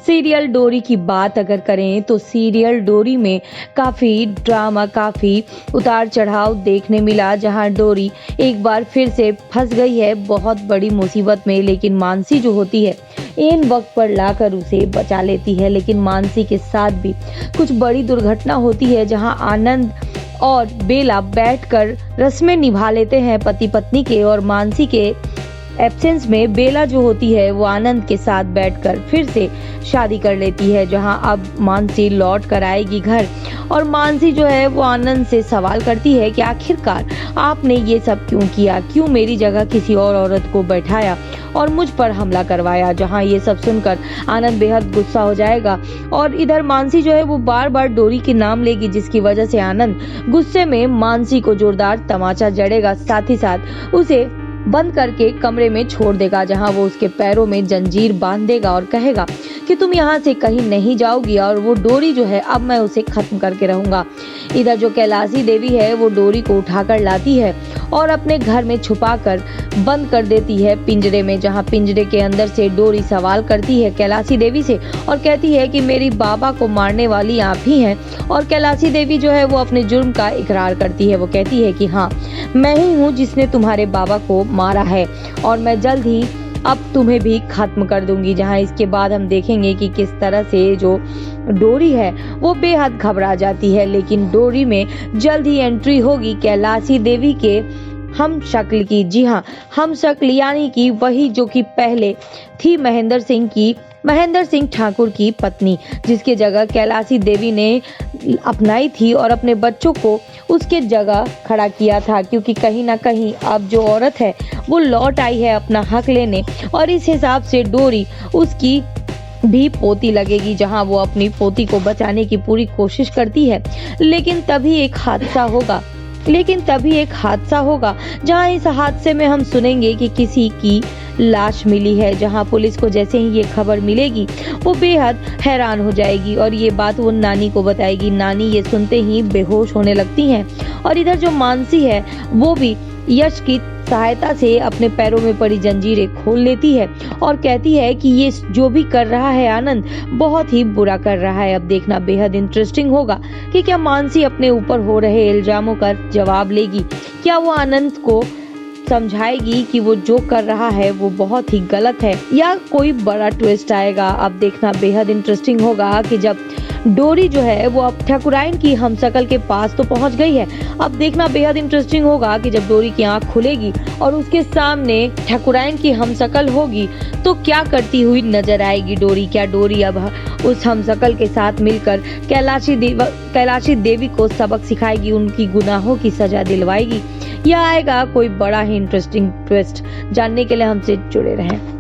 Serial डोरी की बात अगर करें तो सीरियल डोरी में काफ़ी ड्रामा, काफ़ी उतार चढ़ाव देखने मिला, जहां डोरी एक बार फिर से फंस गई है बहुत बड़ी मुसीबत में। लेकिन मानसी जो होती है इन वक्त पर लाकर उसे बचा लेती है। लेकिन मानसी के साथ भी कुछ बड़ी दुर्घटना होती है, जहां आनंद और बेला बैठकर रस्में निभा लेते हैं पति पत्नी के। और मानसी के एब्सेंस में बेला जो होती है वो आनंद के साथ बैठकर फिर से शादी कर लेती है, जहां अब मानसी लौट कर आएगी घर। और मानसी जो है वो आनंद से सवाल करती है कि आखिरकार आपने ये सब क्यों किया, क्यों मेरी जगह किसी और औरत को बैठाया और मुझ पर हमला करवाया। जहां ये सब सुनकर आनंद बेहद गुस्सा हो जाएगा और इधर मानसी जो है वो बार बार डोरी के नाम लेगी, जिसकी वजह से आनंद गुस्से में मानसी को जोरदार तमाचा जड़ेगा, साथ ही साथ उसे बंद करके कमरे में छोड़ देगा, जहां वो उसके पैरों में जंजीर बांध देगा और कहेगा कि तुम यहाँ से कहीं नहीं जाओगी और वो डोरी जो है अब मैं उसे खत्म करके रहूंगा। इधर जो कैलाशी देवी है वो डोरी को उठाकर लाती है और अपने घर में छुपाकर बंद कर देती है पिंजरे में, जहां पिंजरे के अंदर से डोरी सवाल करती है कैलाशी देवी से और कहती है कि मेरी बाबा को मारने वाली आप ही हैं। और कैलाशी देवी जो है वो अपने जुर्म का इकरार करती है। वो कहती है कि हाँ, मैं ही हूँ जिसने तुम्हारे बाबा को मारा है और मैं जल्द ही अब तुम्हें भी खत्म कर दूंगी। जहां इसके बाद हम देखेंगे कि किस तरह से जो डोरी है वो बेहद घबरा जाती है। लेकिन डोरी में जल्द ही एंट्री होगी कैलाशी देवी के हम शक्ल की। जी हाँ, हम शक्ल यानी कि वही जो कि पहले थी महेंद्र सिंह ठाकुर की पत्नी, जिसके जगह कैलाशी देवी ने अपनाई थी और अपने बच्चों को उसके जगह खड़ा किया था, क्योंकि कहीं ना कहीं अब जो औरत है वो लौट आई है अपना हक लेने और इस हिसाब से डोरी उसकी भी पोती लगेगी, जहां वो अपनी पोती को बचाने की पूरी कोशिश करती है। लेकिन तभी एक हादसा होगा जहां इस हादसे में हम सुनेंगे कि किसी की लाश मिली है। जहां पुलिस को जैसे ही ये खबर मिलेगी वो बेहद हैरान हो जाएगी और ये बात वो नानी को बताएगी। नानी ये सुनते ही बेहोश होने लगती हैं और इधर जो मानसी है वो भी यश की सहायता से अपने पैरों में पड़ी जंजीरें खोल लेती है और कहती है कि ये जो भी कर रहा है आनंद बहुत ही बुरा कर रहा है। अब देखना बेहद इंटरेस्टिंग होगा कि क्या मानसी अपने ऊपर हो रहे इल्जामों का जवाब लेगी, क्या वो आनंद को समझाएगी कि वो जो कर रहा है वो बहुत ही गलत है, या कोई बड़ा ट्विस्ट आएगा। अब देखना बेहद इंटरेस्टिंग होगा कि जब डोरी जो है वो अब ठाकुराइन की हमशक्ल के पास तो पहुंच गई है। अब देखना बेहद इंटरेस्टिंग होगा कि जब डोरी की आंख खुलेगी और उसके सामने ठाकुराइन की हमशक्ल होगी तो क्या करती हुई नजर आएगी डोरी। क्या डोरी अब उस हमशक्ल के साथ मिलकर कैलाशी देवी को सबक सिखाएगी, उनकी गुनाहों की सजा दिलवाएगी, या आएगा कोई बड़ा ही इंटरेस्टिंग ट्विस्ट? जानने के लिए हमसे जुड़े रहें।